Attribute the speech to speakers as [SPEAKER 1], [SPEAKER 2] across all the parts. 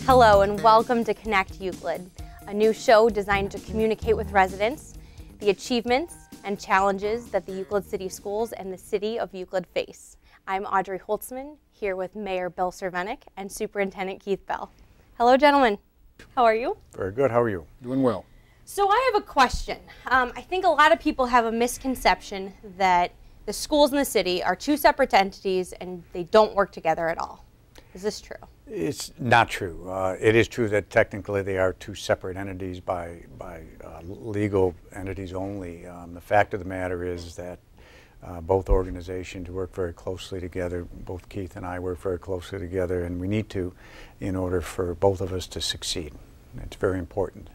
[SPEAKER 1] Hello and welcome to Connect Euclid, a new show designed to communicate with residents the achievements and challenges that the Euclid City Schools and the City of Euclid face. I'm Audrey Holtzman, here with Mayor Bill Cervenik and Superintendent Keith Bell. Hello, gentlemen. How are you?
[SPEAKER 2] Very good. How are you?
[SPEAKER 3] Doing well.
[SPEAKER 1] So I have a question. I think a lot of people have a misconception that the schools in the city are two separate entities and they don't work together at all. Is this true?
[SPEAKER 2] It's not true. It is true that technically they are two separate entities by legal entities only. The fact of the matter is that both organizations work very closely together. Both Keith and I work very closely together, and we need to in order for both of us to succeed. It's very important.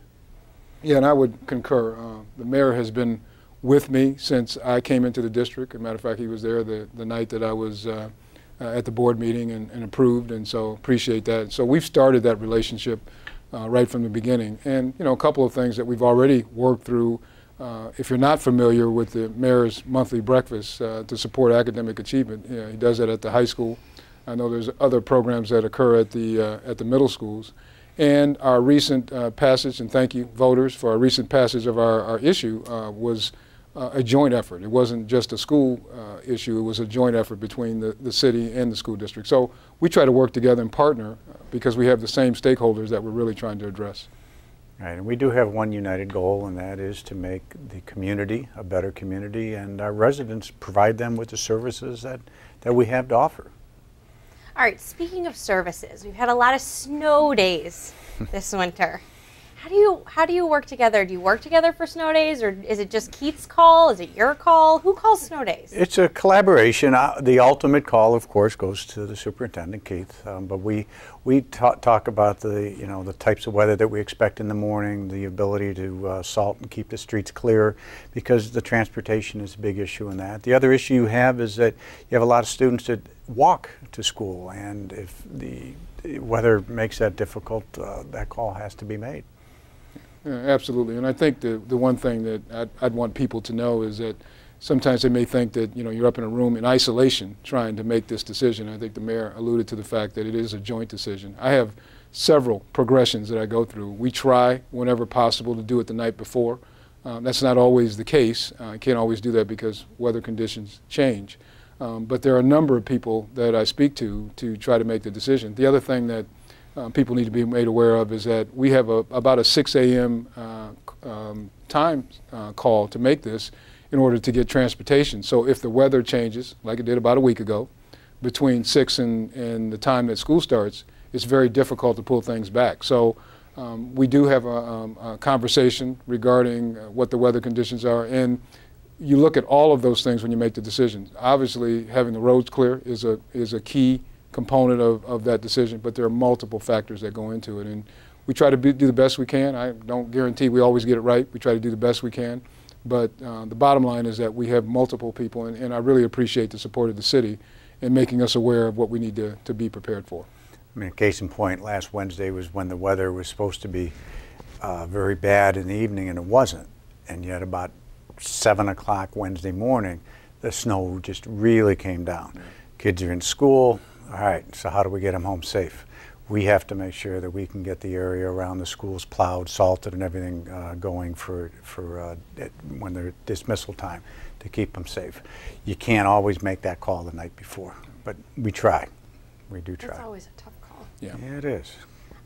[SPEAKER 3] Yeah, and I would concur. The mayor has been with me since I came into the district. As a matter of fact, he was there the night that I was at the board meeting and approved, and so appreciate that. So we've started that relationship right from the beginning. And you know, a couple of things that we've already worked through. If you're not familiar with the mayor's monthly breakfast to support academic achievement, you know, he does that at the high school. I know there's other programs that occur at the middle schools. And our recent passage, and thank you voters for our recent passage of our issue, was a joint effort. It wasn't just a school issue, it was a joint effort between the city and the school district. So we try to work together and partner because we have the same stakeholders that we're really trying to address.
[SPEAKER 2] Right, and we do have one united goal, and that is to make the community a better community, and our residents provide them with the services that we have to offer.
[SPEAKER 1] All right, speaking of services, we've had a lot of snow days this winter. How do you work together? Do you work together for snow days, or is it just Keith's call? Is it your call? Who calls snow days?
[SPEAKER 2] It's a collaboration. The ultimate call, of course, goes to the superintendent, Keith. But we talk about the types of weather that we expect in the morning, the ability to salt and keep the streets clear, because the transportation is a big issue in that. The other issue you have is that you have a lot of students that walk to school, and if the weather makes that difficult, that call has to be made.
[SPEAKER 3] Yeah, absolutely, and I think the one thing that I'd want people to know is that sometimes they may think that you're up in a room in isolation trying to make this decision. I think the mayor alluded to the fact that it is a joint decision. I have several progressions that I go through. We try whenever possible to do it the night before. That's not always the case. I can't always do that because weather conditions change. But there are a number of people that I speak to try to make the decision. The other thing that people need to be made aware of is that we have about a 6 a.m. Time call to make this in order to get transportation. So if the weather changes, like it did about a week ago, between 6 and the time that school starts, it's very difficult to pull things back. So we do have a conversation regarding what the weather conditions are, and you look at all of those things when you make the decisions. Obviously, having the roads clear is a key component of that decision, but there are multiple factors that go into it, and we try to do the best we can. I don't guarantee we always get it right. We try to do the best we can, but the bottom line is that we have multiple people, and I really appreciate the support of the city in making us aware of what we need to be prepared for.
[SPEAKER 2] I mean, case in point, last Wednesday was when the weather was supposed to be very bad in the evening, and it wasn't, and yet about 7 o'clock Wednesday morning, the snow just really came down. Kids are in school. All right, so how do we get them home safe? We have to make sure that we can get the area around the schools plowed, salted, and everything going for when they're dismissal time to keep them safe. You can't always make that call the night before, but we try. We do try.
[SPEAKER 1] It's always a tough call.
[SPEAKER 3] Yeah,
[SPEAKER 2] it is.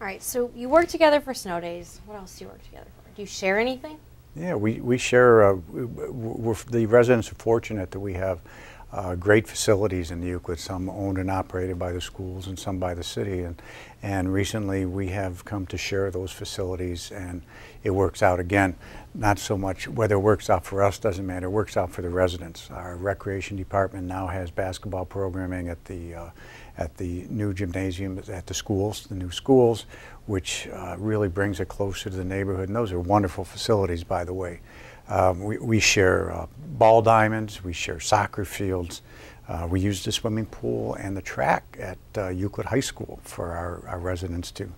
[SPEAKER 1] All right, so you work together for snow days. What else do you work together for? Do you share anything?
[SPEAKER 2] Yeah, we share. The residents are fortunate that we have great facilities in Euclid, some owned and operated by the schools and some by the city, and recently we have come to share those facilities, and it works out. Again, not so much whether it works out for us doesn't matter, it works out for the residents. Our recreation department now has basketball programming at the new gymnasium at the schools, the new schools, which really brings it closer to the neighborhood, and those are wonderful facilities, by the way. We share ball diamonds, we share soccer fields, we use the swimming pool and the track at Euclid High School for our residents to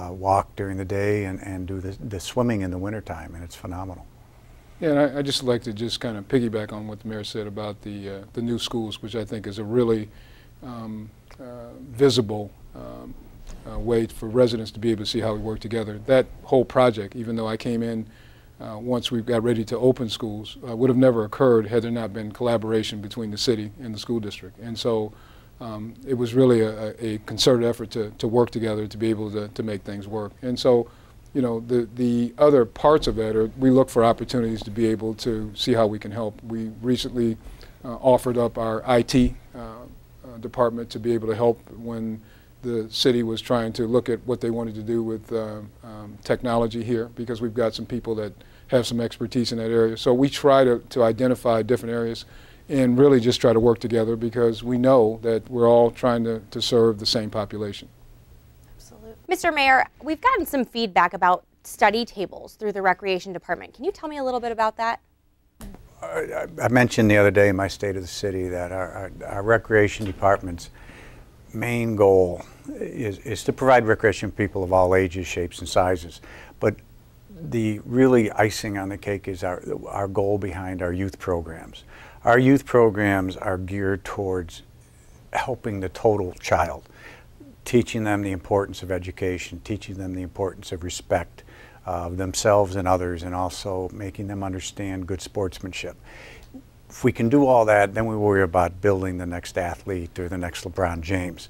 [SPEAKER 2] walk during the day and do the swimming in the wintertime, and it's phenomenal.
[SPEAKER 3] Yeah, and I just like to just kind of piggyback on what the mayor said about the new schools, which I think is a really visible way for residents to be able to see how we work together. That whole project, even though I came in once we got ready to open schools, would have never occurred had there not been collaboration between the city and the school district. And so it was really a concerted effort to work together to be able to make things work. And so, you know, the other parts of that are we look for opportunities to be able to see how we can help. We recently offered up our IT department to be able to help when the city was trying to look at what they wanted to do with technology here, because we've got some people that have some expertise in that area. So we try to identify different areas and really just try to work together, because we know that we're all trying to serve the same population.
[SPEAKER 1] Absolutely. Mr. Mayor, we've gotten some feedback about study tables through the Recreation Department. Can you tell me a little bit about that?
[SPEAKER 2] I mentioned the other day in my State of the City that our Recreation Department's main goal is to provide recreation for people of all ages, shapes, and sizes. But the really icing on the cake is our goal behind our youth programs. Our youth programs are geared towards helping the total child, teaching them the importance of education, teaching them the importance of respect of themselves and others, and also making them understand good sportsmanship. If we can do all that, then we worry about building the next athlete or the next LeBron James.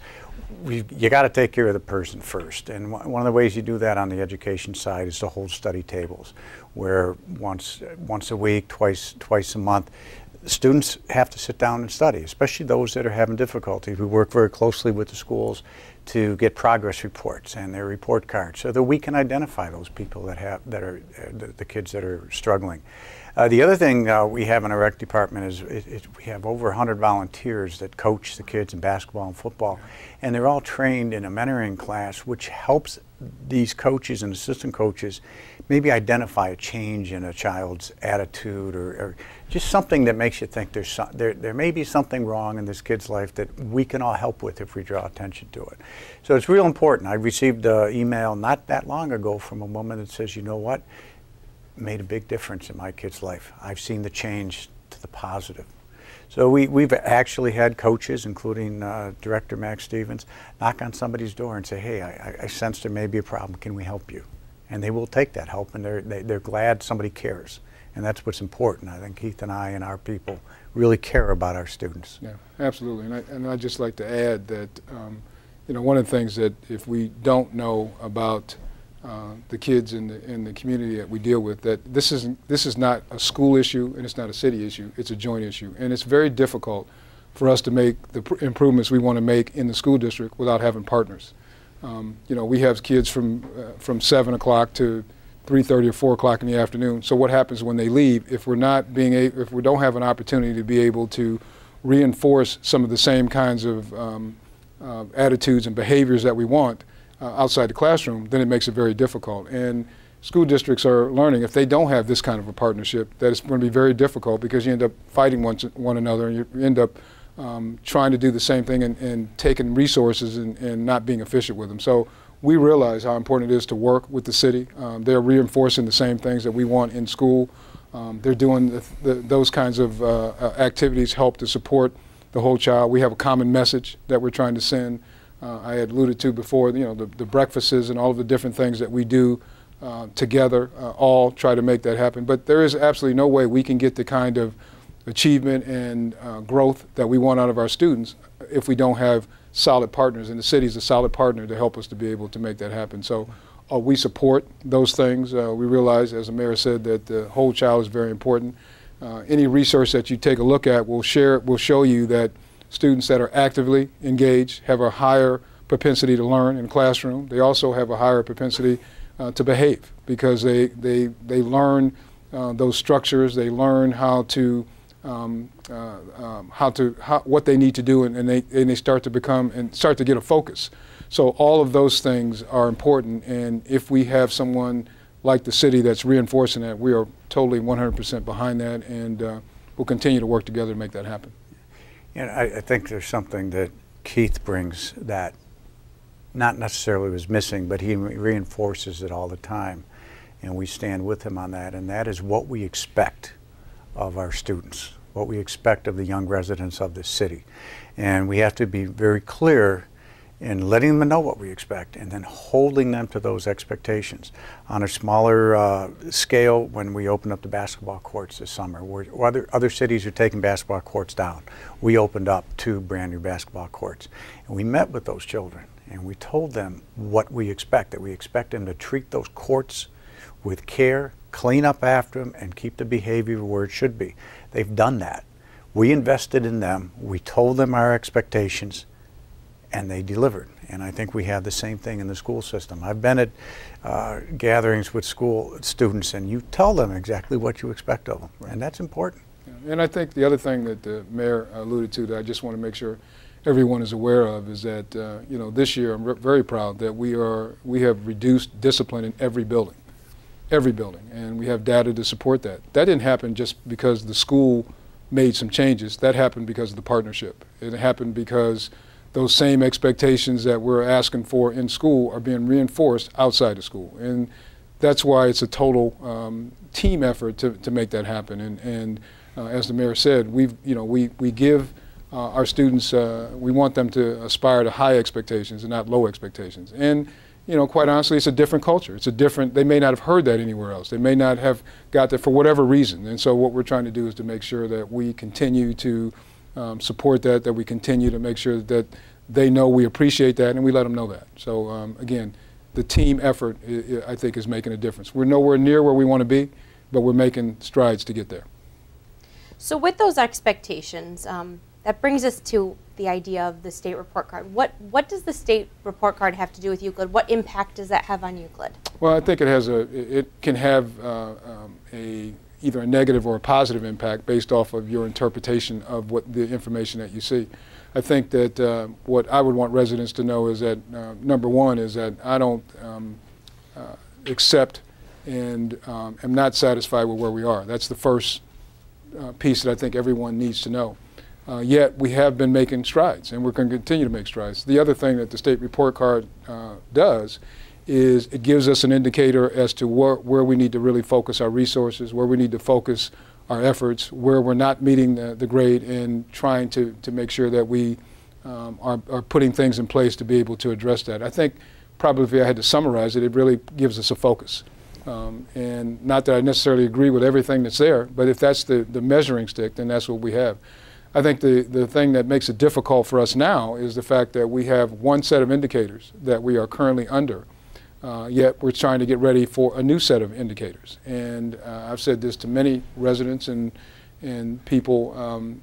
[SPEAKER 2] You got to take care of the person first, and one of the ways you do that on the education side is to hold study tables, where once a week, twice a month, students have to sit down and study, especially those that are having difficulty. We work very closely with the schools to get progress reports and their report cards, so that we can identify those people that are the kids that are struggling. The other thing we have in our rec department is we have over 100 volunteers that coach the kids in basketball and football, and they're all trained in a mentoring class, which helps these coaches and assistant coaches maybe identify a change in a child's attitude, or just something that makes you think there may be something wrong in this kid's life that we can all help with if we draw attention to it. So it's real important. I received an email not that long ago from a woman that says, you know what, made a big difference in my kid's life. I've seen the change to the positive. So we've actually had coaches, including Director Max Stevens, knock on somebody's door and say, hey, I sense there may be a problem, can we help you? And they will take that help, and they're glad somebody cares. And that's what's important. I think Keith and I and our people really care about our students.
[SPEAKER 3] Yeah, absolutely. And I'd just like to add that, you know, one of the things that if we don't know about the kids in the community that we deal with, that this is not a school issue and it's not a city issue, it's a joint issue. And it's very difficult for us to make the improvements we want to make in the school district without having partners. You know, we have kids from 7 o'clock to 3:30 or 4 o'clock in the afternoon. So what happens when they leave? If we don't have an opportunity to be able to reinforce some of the same kinds of attitudes and behaviors that we want outside the classroom, then it makes it very difficult. And school districts are learning, if they don't have this kind of a partnership, that it's going to be very difficult, because you end up fighting one another, and you end up trying to do the same thing and taking resources and not being efficient with them. So we realize how important it is to work with the city. They're reinforcing the same things that we want in school. They're doing those kinds of activities help to support the whole child. We have a common message that we're trying to send. I had alluded to before, you know, the breakfasts and all of the different things that we do together, all try to make that happen. But there is absolutely no way we can get the kind of achievement and growth that we want out of our students if we don't have solid partners, and the city is a solid partner to help us to be able to make that happen. So we support those things. We realize, as the mayor said, that the whole child is very important. Any research that you take a look at will show you that students that are actively engaged have a higher propensity to learn in the classroom. They also have a higher propensity to behave, because they learn those structures. They learn what they need to do, and they start to become and start to get a focus. So all of those things are important, and if we have someone like the city that's reinforcing that, we are totally 100% behind that, and we'll continue to work together to make that happen.
[SPEAKER 2] You know, I think there's something that Keith brings that not necessarily was missing, but he reinforces it all the time, and we stand with him on that, and that is what we expect of our students, what we expect of the young residents of this city. And we have to be very clear and letting them know what we expect, and then holding them to those expectations. On a smaller scale, when we opened up the basketball courts this summer, where other cities are taking basketball courts down, we opened up 2 brand new basketball courts. And we met with those children, and we told them what we expect, that we expect them to treat those courts with care, clean up after them, and keep the behavior where it should be. They've done that. We invested in them, we told them our expectations, and they delivered. And I think we have the same thing in the school system. I've been at gatherings with school students, and you tell them exactly what you expect of them, and that's important.
[SPEAKER 3] Yeah. And I think the other thing that the mayor alluded to that I just want to make sure everyone is aware of is that you know, this year I'm very proud that we have reduced discipline in every building, and we have data to support that. That didn't happen just because the school made some changes. That happened because of the partnership. It happened because those same expectations that we're asking for in school are being reinforced outside of school. And that's why it's a total team effort to make that happen. And as the mayor said, we give our students, we want them to aspire to high expectations and not low expectations. And you know, quite honestly, it's a different culture. It's a different, they may not have heard that anywhere else. They may not have got that for whatever reason. And so what we're trying to do is to make sure that we continue to support that we continue to make sure that they know we appreciate that, and we let them know that. So again, the team effort, I think, is making a difference. We're nowhere near where we want to be, but we're making strides to get there.
[SPEAKER 1] So with those expectations, that brings us to the idea of the state report card. What does the state report card have to do with Euclid? What impact does that have on Euclid?
[SPEAKER 3] Well, I think it can have either a negative or a positive impact based off of your interpretation of what the information that you see. I think that what I would want residents to know is that number one is that I don't accept and am not satisfied with where we are. That's the first piece that I think everyone needs to know. Yet we have been making strides, and we're going to continue to make strides. The other thing that the state report card does is it gives us an indicator as to where we need to really focus our resources, where we need to focus our efforts, where we're not meeting the grade, and trying to make sure that we are putting things in place to be able to address that. I think probably if I had to summarize it, it really gives us a focus. And not that I necessarily agree with everything that's there, but if that's the measuring stick, then that's what we have. I think the thing that makes it difficult for us now is the fact that we have one set of indicators that we are currently under, yet we're trying to get ready for a new set of indicators. And I've said this to many residents and people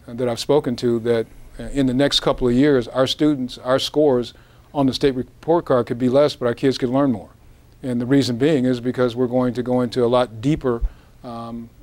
[SPEAKER 3] that I've spoken to, that in the next couple of years, our students, our scores on the state report card could be less, but our kids could learn more. And the reason being is because we're going to go into a lot deeper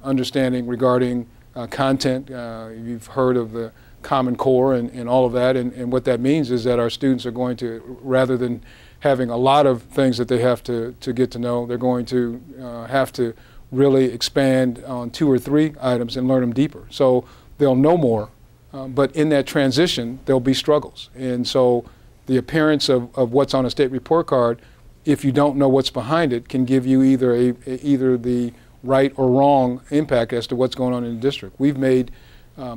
[SPEAKER 3] understanding regarding content. You've heard of the Common Core and all of that, and what that means is that our students are going to, rather than having a lot of things that they have to get to know, they're going to have to really expand on 2 or 3 items and learn them deeper. So they'll know more, but in that transition there'll be struggles. And so the appearance of what's on a state report card, if you don't know what's behind it, can give you either the right or wrong impact as to what's going on in the district. We've made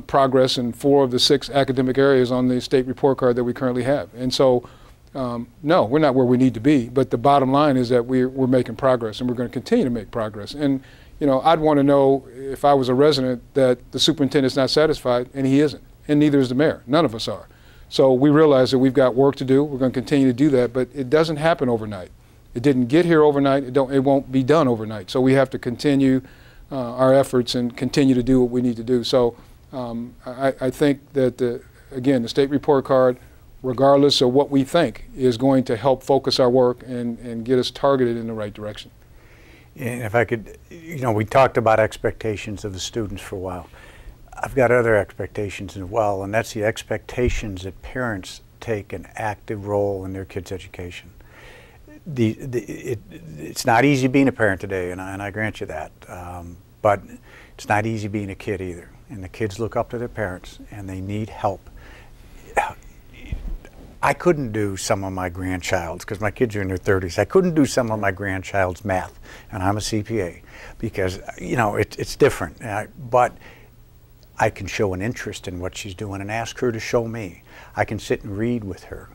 [SPEAKER 3] progress in 4 of the 6 academic areas on the state report card that we currently have. And so, no, we're not where we need to be, but the bottom line is that we're making progress, and we're going to continue to make progress. And, you know, I'd want to know, if I was a resident, that the superintendent's not satisfied, and he isn't, and neither is the mayor. None of us are. So we realize that we've got work to do. We're going to continue to do that, but it doesn't happen overnight. It didn't get here overnight. It won't be done overnight. So we have to continue our efforts and continue to do what we need to do. So I think that, again, the state report card, regardless of what we think, is going to help focus our work and get us targeted in the right direction.
[SPEAKER 2] And if I could, you know, we talked about expectations of the students for a while. I've got other expectations as well, and that's the expectations that parents take an active role in their kids' education. It's not easy being a parent today, and I grant you that, but it's not easy being a kid either. And the kids look up to their parents, and they need help. I couldn't do some of my grandchild's, because my kids are in their 30s, I couldn't do some of my grandchild's math, and I'm a CPA, because, you know, it's different. But I can show an interest in what she's doing and ask her to show me. I can sit and read with her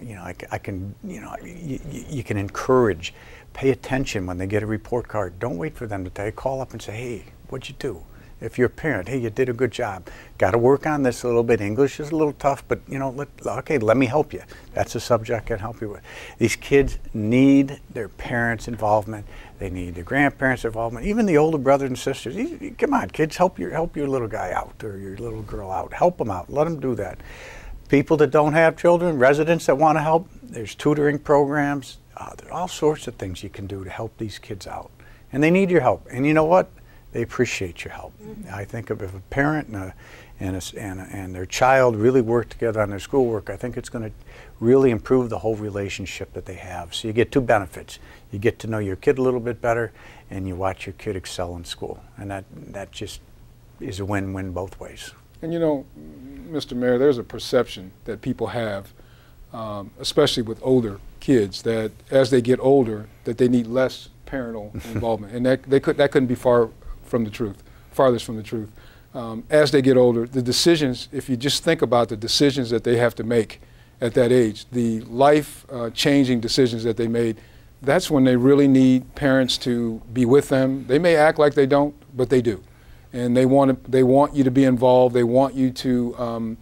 [SPEAKER 2] You know, I can, you know, you can encourage, pay attention when they get a report card. Don't wait for them to tell you. Call up and say, hey, what'd you do? If you're a parent, hey, you did a good job. Got to work on this a little bit. English is a little tough, but you know, okay, let me help you. That's a subject I can help you with. These kids need their parents' involvement. They need their grandparents' involvement. Even the older brothers and sisters. Come on, kids, help your little guy out or your little girl out. Help them out. Let them do that. People that don't have children, residents that want to help, there's tutoring programs. There are all sorts of things you can do to help these kids out. And they need your help. And you know what? They appreciate your help. Mm-hmm. I think if a parent and their child really work together on their schoolwork, I think it's going to really improve the whole relationship that they have. So you get two benefits. You get to know your kid a little bit better, and you watch your kid excel in school. And that just is a win-win both ways.
[SPEAKER 3] And you know, Mr. Mayor, there's a perception that people have, especially with older kids, that as they get older, that they need less parental involvement. And that couldn't be farthest from the truth. As they get older, the decisions, if you just think about the decisions that they have to make at that age, the life-changing decisions that they made, that's when they really need parents to be with them. They may act like they don't, but they do. And they want you to be involved. They want you to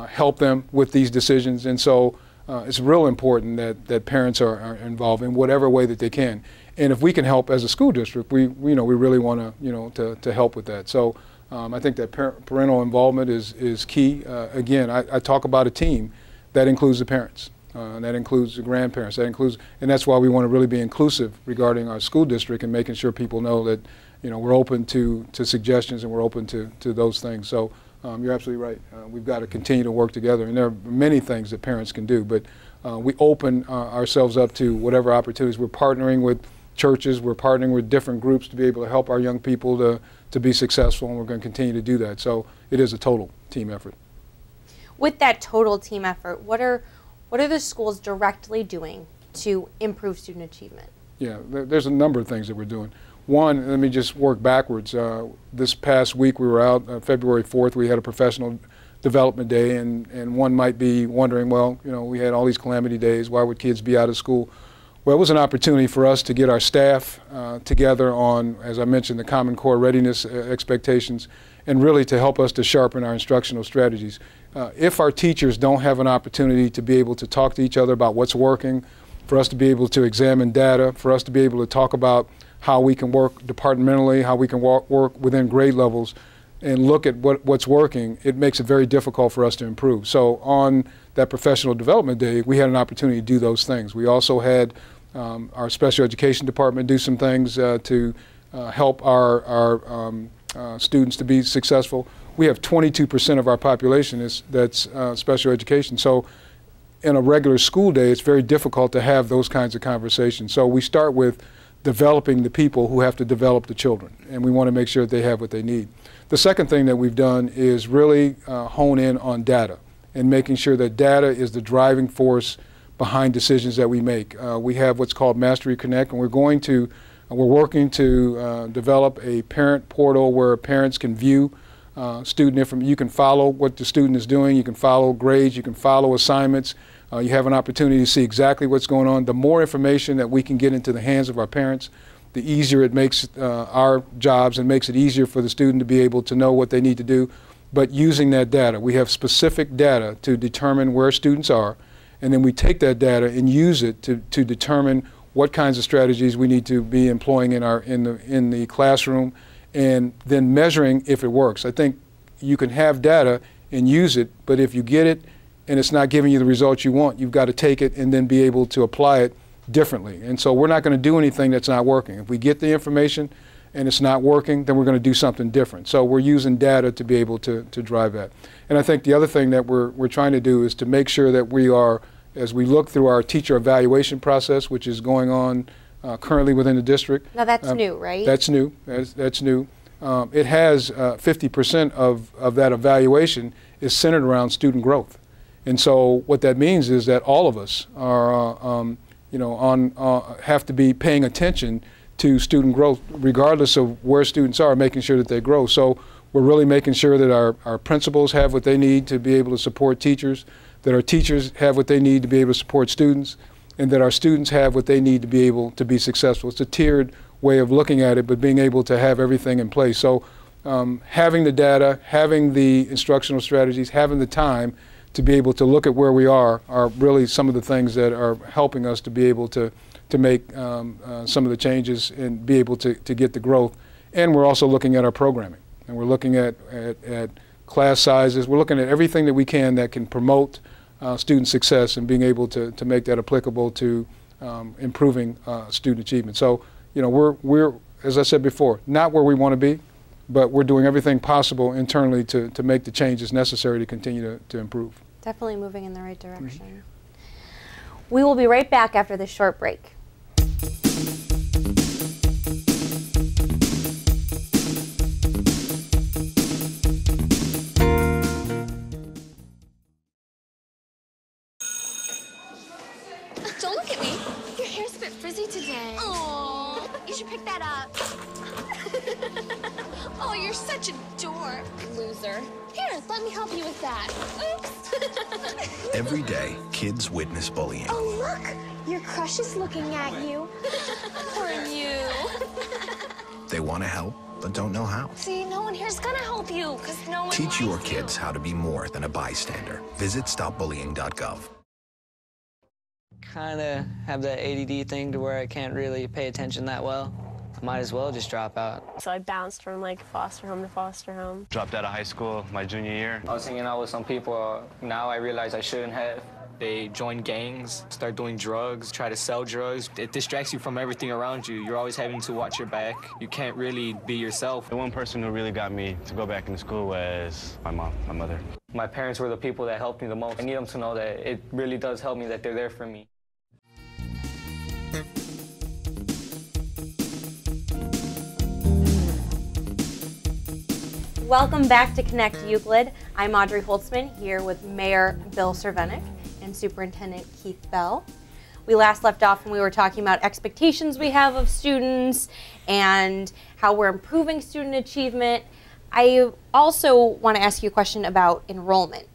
[SPEAKER 3] help them with these decisions. And so it's real important that parents are involved in whatever way that they can. And if we can help as a school district, we really want to help with that. So I think that parental involvement is key. Again, I talk about a team that includes the parents, and that includes the grandparents, and that's why we want to really be inclusive regarding our school district and making sure people know that we're open to suggestions and we're open to those things. So you're absolutely right. We've got to continue to work together, and there are many things that parents can do, but we open ourselves up to whatever opportunities. We're partnering with churches, we're partnering with different groups to be able to help our young people to be successful, and we're going to continue to do that. So it is a total team effort. With
[SPEAKER 1] that total team effort, what are the schools directly doing to improve student achievement?
[SPEAKER 3] Yeah, there's a number of things that we're doing. One, let me just work backwards. This past week we were out, February 4th, we had a professional development day, and one might be wondering, well, we had all these calamity days, why would kids be out of school? Well, it was an opportunity for us to get our staff together on, as I mentioned, the Common Core readiness expectations, and really to help us to sharpen our instructional strategies. If our teachers don't have an opportunity to be able to talk to each other about what's working, for us to be able to examine data, for us to be able to talk about how we can work departmentally, how we can work within grade levels, and look at what's working, it makes it very difficult for us to improve. So on that professional development day, we had an opportunity to do those things. We also had our special education department do some things to help our students to be successful. We have 22% of our population that's special education. So in a regular school day, it's very difficult to have those kinds of conversations. So we start with developing the people who have to develop the children, and we want to make sure that they have what they need. The second thing that we've done is really hone in on data and making sure that data is the driving force behind decisions that we make. We have what's called Mastery Connect, and we're working to develop a parent portal where parents can view student information. You can follow what the student is doing, you can follow grades, you can follow assignments. You have an opportunity to see exactly what's going on. The more information that we can get into the hands of our parents, the easier it makes our jobs and makes it easier for the student to be able to know what they need to do. But using that data, we have specific data to determine where students are, and then we take that data and use it to determine what kinds of strategies we need to be employing in the classroom, and then measuring if it works. I think you can have data and use it, but if you get it and it's not giving you the results you want, you've got to take it and then be able to apply it differently. And so we're not going to do anything that's not working. If we get the information and it's not working, then we're going to do something different. So we're using data to be able to drive that. And I think the other thing that we're trying to do is to make sure that we are, as we look through our teacher evaluation process, which is going on currently within the district.
[SPEAKER 1] Now that's new, right?
[SPEAKER 3] That's new. That's new. It has 50% of that evaluation is centered around student growth. And so what that means is that all of us are, have to be paying attention to student growth, regardless of where students are, making sure that they grow. So we're really making sure that our principals have what they need to be able to support teachers, that our teachers have what they need to be able to support students, and that our students have what they need to be able to be successful. It's a tiered way of looking at it, but being able to have everything in place. So having the data, having the instructional strategies, having the time to be able to look at where we are really some of the things that are helping us to be able to make some of the changes and be able to get the growth. And we're also looking at our programming, and we're looking at class sizes. We're looking at everything that we can that can promote student success and being able to make that applicable to improving student achievement. So, you know, we're, as I said before, not where we want to be, but we're doing everything possible internally to make the changes necessary to continue to improve.
[SPEAKER 1] Definitely moving in the right direction. We will be right back after this short break.
[SPEAKER 4] Don't look at me. Your hair's a bit frizzy today. Oh, you should pick that up. Oh, you're such a dork. Loser. Here, let me help you with that. Oops.
[SPEAKER 5] Every day, kids witness bullying.
[SPEAKER 4] Oh, look. Your crush is looking at you. Poor you.
[SPEAKER 5] They want to help, but don't know how.
[SPEAKER 4] See, no one here's gonna help you, because no one
[SPEAKER 5] Teach your
[SPEAKER 4] likes you.
[SPEAKER 5] kids how to be more than a bystander. Visit stopbullying.gov.
[SPEAKER 6] Kind of have that ADD thing to where I can't really pay attention that well. I might as well just drop out.
[SPEAKER 7] So I bounced from like foster home to foster home.
[SPEAKER 8] Dropped out of high school my junior year.
[SPEAKER 6] I was hanging out with some people now I realize I shouldn't have.
[SPEAKER 9] They join gangs, start doing drugs, try to sell drugs. It distracts you from everything around you. You're always having to watch your back. You can't really be yourself.
[SPEAKER 8] The one person who really got me to go back into school was my mom, my mother.
[SPEAKER 6] My parents were the people that helped me the most. I need them to know that it really does help me, that they're there for me.
[SPEAKER 1] Welcome back to Connect Euclid. I'm Audrey Holtzman here with Mayor Bill Cervenik and Superintendent Keith Bell. We last left off when we were talking about expectations we have of students and how we're improving student achievement. I also want to ask you a question about enrollment.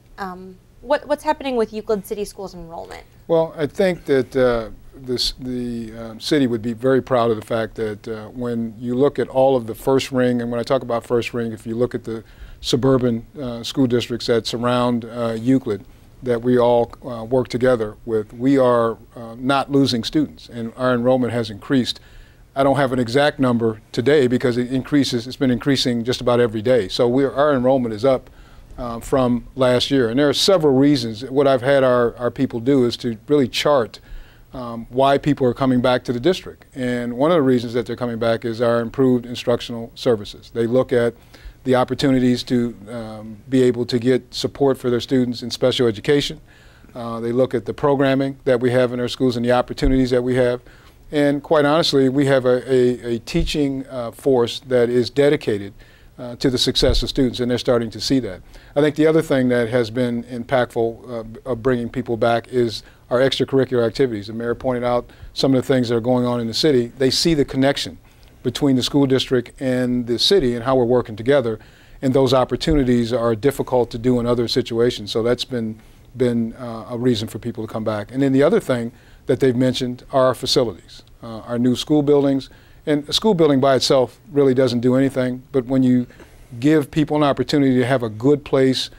[SPEAKER 1] What's happening with Euclid City Schools enrollment?
[SPEAKER 3] Well, I think that the city would be very proud of the fact that when you look at all of the first ring, and when I talk about first ring, if you look at the suburban school districts that surround Euclid, that we all work together with, we are not losing students, and our enrollment has increased. I don't have an exact number today because it's been increasing just about every day. So our enrollment is up from last year, and there are several reasons. What I've had our people do is to really chart why people are coming back to the district. And one of the reasons that they're coming back is our improved instructional services. They look at the opportunities to be able to get support for their students in special education. They look at the programming that we have in our schools and the opportunities that we have. And quite honestly, we have a teaching force that is dedicated to the success of students, and they're starting to see that. I think the other thing that has been impactful of bringing people back is our extracurricular activities. The mayor pointed out some of the things that are going on in the city. They see the connection between the school district and the city and how we're working together, and those opportunities are difficult to do in other situations. So that's been a reason for people to come back. And then the other thing that they've mentioned are our facilities, our new school buildings. And a school building by itself really doesn't do anything, but when you give people an opportunity to have a good place,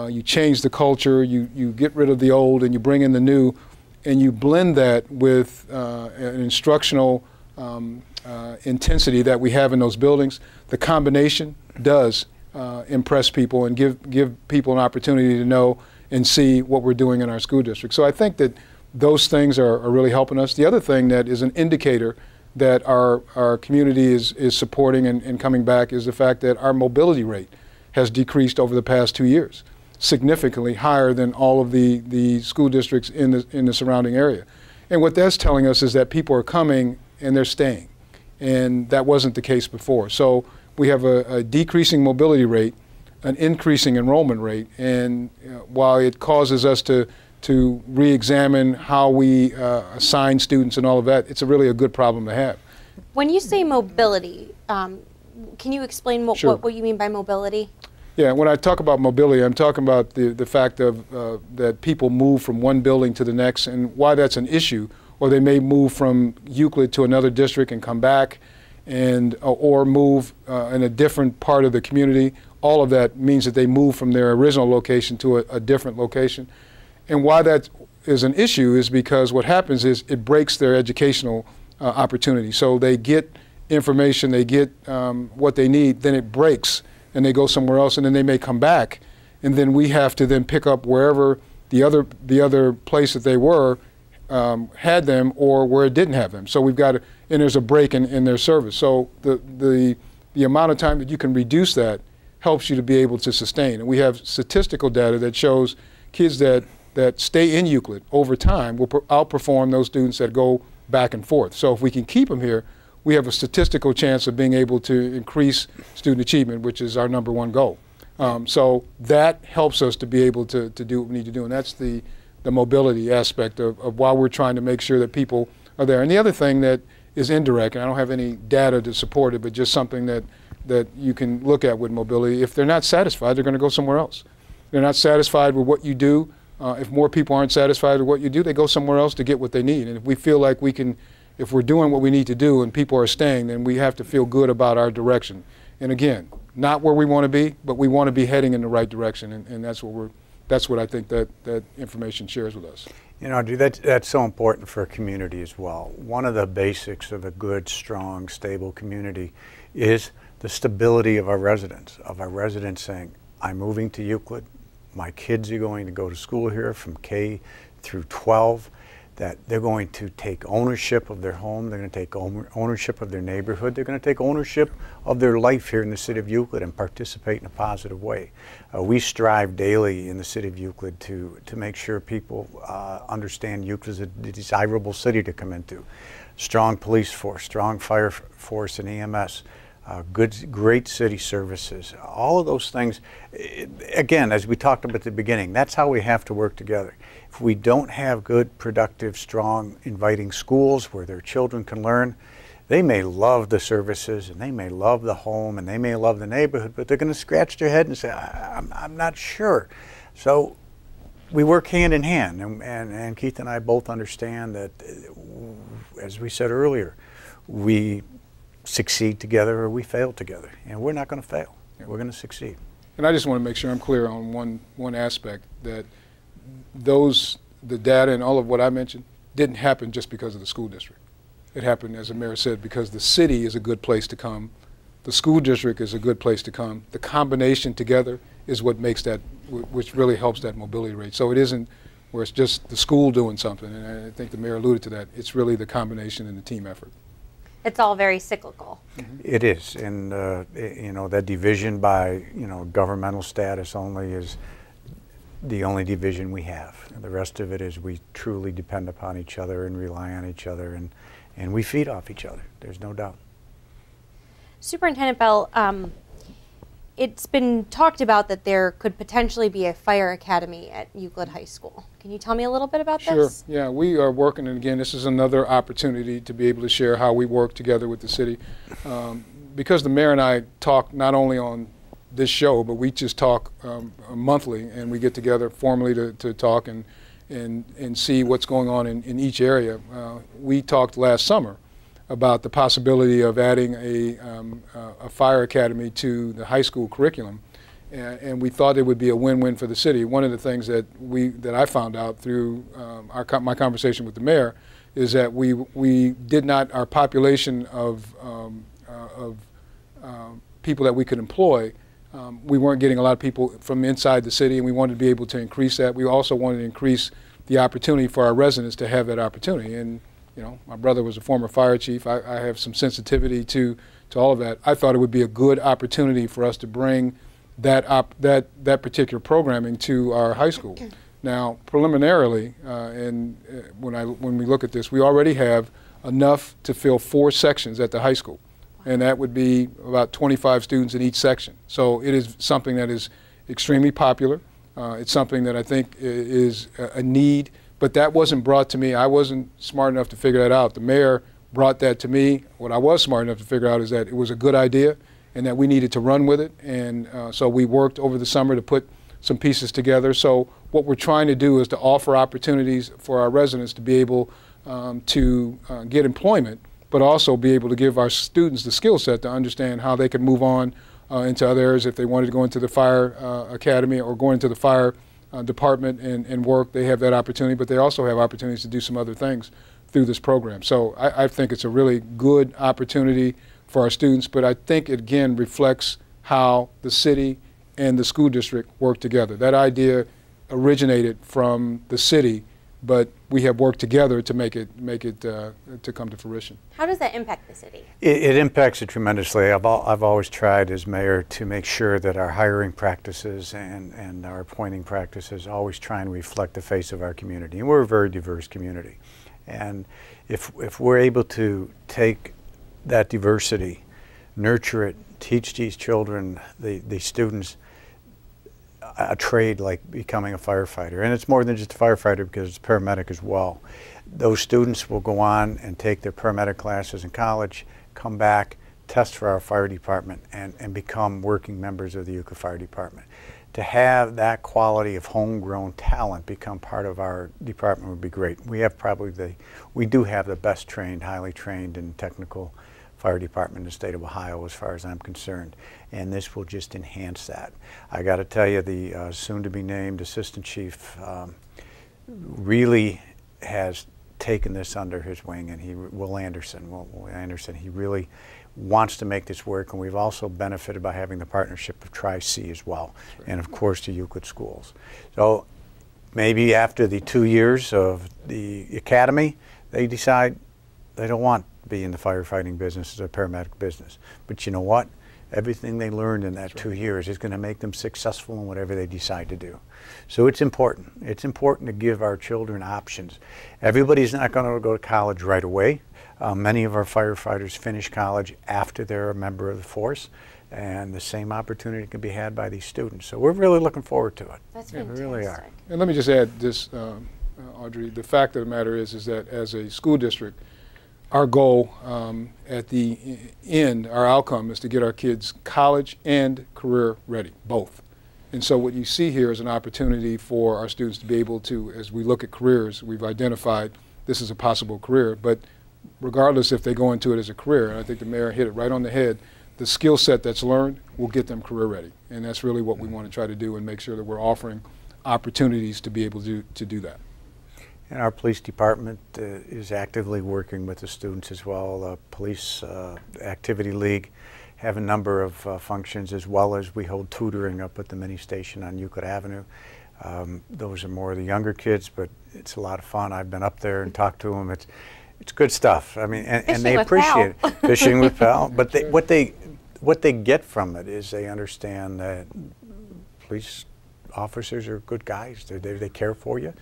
[SPEAKER 3] you change the culture, you get rid of the old and you bring in the new, and you blend that with an instructional intensity that we have in those buildings, the combination does impress people and give people an opportunity to know and see what we're doing in our school district. So I think that those things are really helping us. The other thing that is an indicator that our community is supporting and coming back is the fact that our mobility rate has decreased over the past 2 years, significantly higher than all of the school districts in the surrounding area. And what that's telling us is that people are coming and they're staying, and that wasn't the case before. So we have a decreasing mobility rate, an increasing enrollment rate, and while it causes us to re-examine how we assign students and all of that, it's really a good problem to have.
[SPEAKER 1] When you say mobility, can you explain
[SPEAKER 3] Sure.
[SPEAKER 1] what you mean by mobility?
[SPEAKER 3] Yeah, when I talk about mobility, I'm talking about the fact of that people move from one building to the next, and why that's an issue. Or they may move from Euclid to another district and come back, and or move in a different part of the community. All of that means that they move from their original location to a different location. And why that is an issue is because what happens is it breaks their educational opportunity. So they get information, they get what they need, then it breaks, and they go somewhere else, and then they may come back, and then we have to then pick up wherever the other place that they were had them, or where it didn't have them. So we've got to, and there's a break in their service. So the amount of time that you can reduce that helps you to be able to sustain. And we have statistical data that shows kids that stay in Euclid over time will outperform those students that go back and forth. So if we can keep them here, we have a statistical chance of being able to increase student achievement, which is our #1 goal. So that helps us to be able to do what we need to do, and that's the mobility aspect of why we're trying to make sure that people are there. And the other thing that is indirect, and I don't have any data to support it, but just something that you can look at with mobility, if they're not satisfied, they're going to go somewhere else. They're not satisfied with what you do. If more people aren't satisfied with what you do, they go somewhere else to get what they need. And if we feel like we can, if we're doing what we need to do and people are staying, then we have to feel good about our direction. And again, not where we want to be, but we want to be heading in the right direction, and that's what I think that information shares with us.
[SPEAKER 2] You know, that's so important for a community as well. One of the basics of a good, strong, stable community is the stability of our residents saying, I'm moving to Euclid, my kids are going to go to school here from K through 12, that they're going to take ownership of their home, they're going to take ownership of their neighborhood, they're going to take ownership of their life here in the city of Euclid and participate in a positive way. We strive daily in the city of Euclid to make sure people understand Euclid is a desirable city to come into. Strong police force, strong fire force and EMS, great city services, all of those things. Again, as we talked about at the beginning, that's how we have to work together. If we don't have good, productive, strong, inviting schools where their children can learn, they may love the services and they may love the home and they may love the neighborhood, but they're going to scratch their head and say, I'm not sure. So we work hand in hand, and Keith and I both understand that, as we said earlier, we succeed together or we fail together, and we're not going to fail. We're going to succeed.
[SPEAKER 3] And I just want to make sure I'm clear on one aspect, that the data and all of what I mentioned didn't happen just because of the school district. It happened, as the mayor said, because the city is a good place to come, the school district is a good place to come. The combination together is what makes that, which really helps that mobility rate. So it isn't where it's just the school doing something, and I think the mayor alluded to that. It's really the combination and the team effort.
[SPEAKER 1] It's all very cyclical.
[SPEAKER 2] Mm-hmm. It is, and you know, that division by governmental status only is the only division we have. The rest of it is we truly depend upon each other and rely on each other, and we feed off each other. There's no doubt.
[SPEAKER 1] Superintendent Bell, it's been talked about that there could potentially be a fire academy at Euclid High School. Can you tell me a little bit about this?
[SPEAKER 3] Sure. Yeah, we are working, and again, this is another opportunity to be able to share how we work together with the city. Because the mayor and I talk not only on this show, but we just talk monthly, and we get together formally to talk and see what's going on in each area. We talked last summer about the possibility of adding a fire academy to the high school curriculum, and we thought it would be a win-win for the city. One of the things that I found out through my conversation with the mayor is that we did not, our population of people that we could employ, we weren't getting a lot of people from inside the city, and we wanted to be able to increase that. We also wanted to increase the opportunity for our residents to have that opportunity. And my brother was a former fire chief. I have some sensitivity to all of that. I thought it would be a good opportunity for us to bring that particular programming to our high school. Now, preliminarily, when we look at this, we already have enough to fill 4 sections at the high school, and that would be about 25 students in each section. So it is something that is extremely popular. It's something that I think is a need. But that wasn't brought to me. I wasn't smart enough to figure that out. The mayor brought that to me. What I was smart enough to figure out is that it was a good idea, and that we needed to run with it. And so we worked over the summer to put some pieces together. So what we're trying to do is to offer opportunities for our residents to be able to get employment, but also be able to give our students the skill set to understand how they can move on into other areas. If they wanted to go into the fire academy or go into the fire department and work, they have that opportunity, but they also have opportunities to do some other things through this program. So I think it's a really good opportunity for our students, but I think it again reflects how the city and the school district work together. That idea originated from the city, but we have worked together to make it to come to fruition.
[SPEAKER 1] How does that impact the city?
[SPEAKER 2] It impacts it tremendously. I've always tried as mayor to make sure that our hiring practices and our appointing practices always try and reflect the face of our community. And we're a very diverse community. And if we're able to take that diversity, nurture it, teach these children, the students, a trade like becoming a firefighter. And it's more than just a firefighter because it's a paramedic as well. Those students will go on and take their paramedic classes in college, come back, test for our fire department, and become working members of the Euclid Fire Department. To have that quality of homegrown talent become part of our department would be great. We do have the best trained, highly trained and technical fire department in the state of Ohio as far as I'm concerned, and this will just enhance that. I got to tell you, the soon-to-be named assistant chief really has taken this under his wing, and Will Anderson, he really wants to make this work, and we've also benefited by having the partnership of Tri-C as well, and of course the Euclid schools. So maybe after the 2 years of the academy, they decide they don't want to be in the firefighting business, or paramedic business. But you know what? Everything they learned in that 2 years is going to make them successful in whatever they decide to do. So it's important. It's important to give our children options. Everybody's not going to go to college right away. Many of our firefighters finish college after they're a member of the force, and the same opportunity can be had by these students. So we're really looking forward to it.
[SPEAKER 1] That's fantastic.
[SPEAKER 2] We really are.
[SPEAKER 3] And let me just add this, Audrey, the fact of the matter is that as a school district, our goal at the end, our outcome is to get our kids college and career ready, both. And so what you see here is an opportunity for our students to be able to, as we look at careers, we've identified this is a possible career, but regardless if they go into it as a career, and I think the mayor hit it right on the head, the skill set that's learned will get them career ready. And that's really what we want to try to do and make sure that we're offering opportunities to be able to do that.
[SPEAKER 2] And our police department is actively working with the students as well. The Police Activity League have a number of functions, as well as we hold tutoring up at the mini station on Euclid Avenue. Those are more of the younger kids, but it's a lot of fun. I've been up there and talked to them. It's good stuff. I mean, and they appreciate it. Fishing with Pal. But what they get from it is they understand that police officers are good guys. They care for you.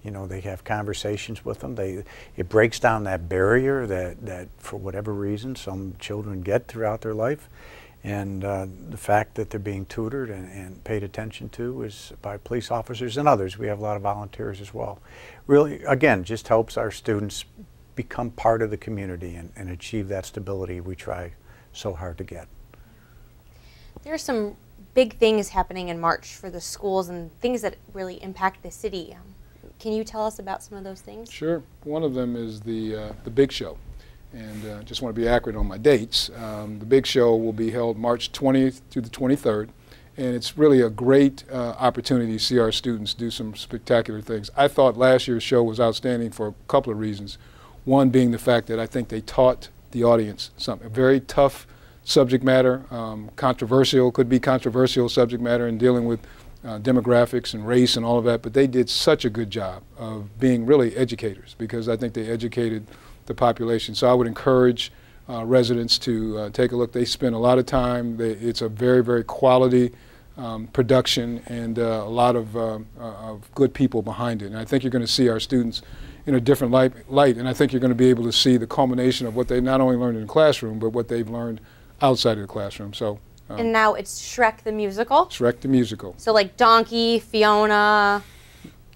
[SPEAKER 2] You know, they have conversations with them. It breaks down that barrier that for whatever reason some children get throughout their life. And the fact that they're being tutored and paid attention to is by police officers and others. We have a lot of volunteers as well. Really, again, just helps our students become part of the community and achieve that stability we try so hard to get.
[SPEAKER 1] There are some big things happening in March for the schools and things that really impact the city. Can you tell us about some of those things? Sure.
[SPEAKER 3] One of them is the Big Show. And just want to be accurate on my dates. The Big Show will be held March 20th through the 23rd. And it's really a great opportunity to see our students do some spectacular things. I thought last year's show was outstanding for a couple of reasons. One being the fact that I think they taught the audience something. A very tough subject matter, could be controversial subject matter in dealing with demographics and race and all of that, but they did such a good job of being really educators, because I think they educated the population. So I would encourage residents to take a look. They spend a lot of time. It's a very, very quality production, and a lot of good people behind it. And I think you're going to see our students in a different light, and I think you're going to be able to see the culmination of what they not only learned in the classroom, but what they've learned outside of the classroom. So.
[SPEAKER 1] And now it's Shrek the Musical?
[SPEAKER 3] Shrek the Musical.
[SPEAKER 1] So like Donkey, Fiona.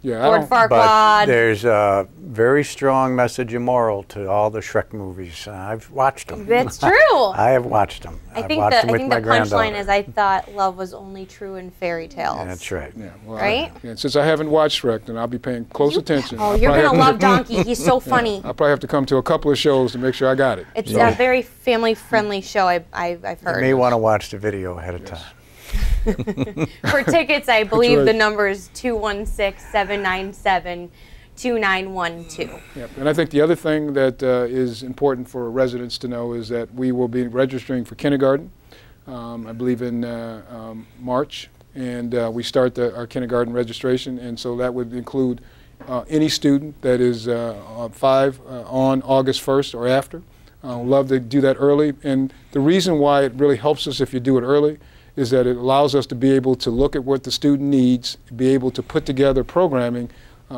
[SPEAKER 3] Yeah,
[SPEAKER 1] Lord
[SPEAKER 2] But
[SPEAKER 1] Farquaad.
[SPEAKER 2] there's a very strong message and moral to all the Shrek movies. I've watched them.
[SPEAKER 1] That's true.
[SPEAKER 2] I have watched them.
[SPEAKER 1] I
[SPEAKER 2] I've
[SPEAKER 1] think
[SPEAKER 2] watched
[SPEAKER 1] the
[SPEAKER 2] them with my
[SPEAKER 1] punchline
[SPEAKER 2] granddaughter.
[SPEAKER 1] is I thought love was only true in fairy tales.
[SPEAKER 2] That's right.
[SPEAKER 3] Yeah, well,
[SPEAKER 1] Right?
[SPEAKER 3] And since I haven't watched Shrek, then I'll be paying close attention.
[SPEAKER 1] Oh,
[SPEAKER 3] I'll
[SPEAKER 1] you're
[SPEAKER 3] probably
[SPEAKER 1] gonna
[SPEAKER 3] have
[SPEAKER 1] love Donkey. He's so funny.
[SPEAKER 3] I'll probably have to come to a couple of shows to make sure I got it.
[SPEAKER 1] It's
[SPEAKER 2] Yeah.
[SPEAKER 1] a very family-friendly show. I've
[SPEAKER 2] You
[SPEAKER 1] heard.
[SPEAKER 2] may want to watch the video ahead of time.
[SPEAKER 1] For tickets, I believe
[SPEAKER 3] right.
[SPEAKER 1] the number is 216-797-2912.
[SPEAKER 3] Yep. And I think the other thing that is important for residents to know is that we will be registering for kindergarten, I believe in March, and we start our kindergarten registration, and so that would include any student that is 5 on August 1st or after. Love to do that early, and the reason why it really helps us if you do it early is that it allows us to be able to look at what the student needs, be able to put together programming.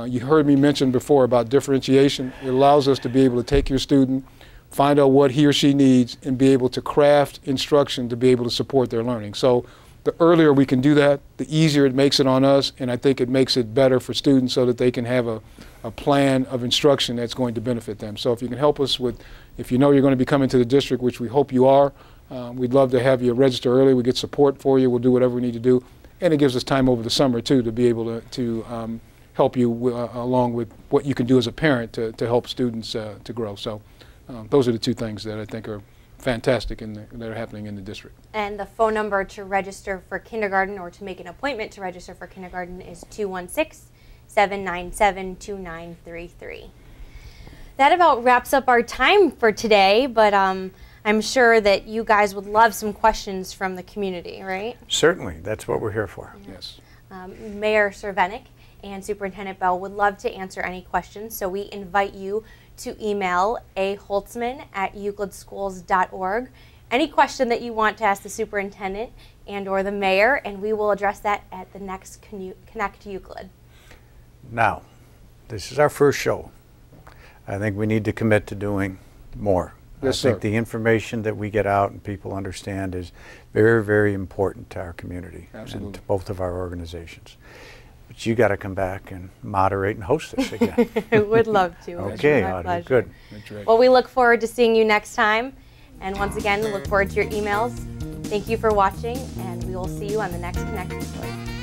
[SPEAKER 3] You heard me mention before about differentiation. It allows us to be able to take your student, find out what he or she needs, and be able to craft instruction to be able to support their learning. So the earlier we can do that, the easier it makes it on us, and I think it makes it better for students so that they can have a plan of instruction that's going to benefit them. So if you can help us with, if you know you're going to be coming to the district, which we hope you are, we'd love to have you register early. We get support for you. We'll do whatever we need to do. And it gives us time over the summer, too, to be able to help you along with what you can do as a parent to help students to grow. So those are the two things that I think are fantastic that are happening in the district.
[SPEAKER 1] And the phone number to register for kindergarten or to make an appointment to register for kindergarten is 216-797-2933. That about wraps up our time for today, but I'm sure that you guys would love some questions from the community, right?
[SPEAKER 2] Certainly, that's what we're here for.
[SPEAKER 3] Yes.
[SPEAKER 1] Mayor Cervenik and Superintendent Bell would love to answer any questions, so we invite you to email aholtzman@euclidschools.org. Any question that you want to ask the superintendent and or the mayor, and we will address that at the next Connect Euclid.
[SPEAKER 2] Now, this is our first show. I think we need to commit to doing more.
[SPEAKER 3] Yes,
[SPEAKER 2] I think
[SPEAKER 3] sir.
[SPEAKER 2] the information that we get out and people understand is very, very important to our community
[SPEAKER 3] Absolutely.
[SPEAKER 2] and to both of our organizations. But you got to come back and moderate and host this again.
[SPEAKER 1] I would love to.
[SPEAKER 2] Okay,
[SPEAKER 1] It's my
[SPEAKER 2] Audrey,
[SPEAKER 1] pleasure.
[SPEAKER 2] good.
[SPEAKER 3] That's right.
[SPEAKER 1] Well, we look forward to seeing you next time. And once again, we look forward to your emails. Thank you for watching, and we will see you on the next Connect Euclid.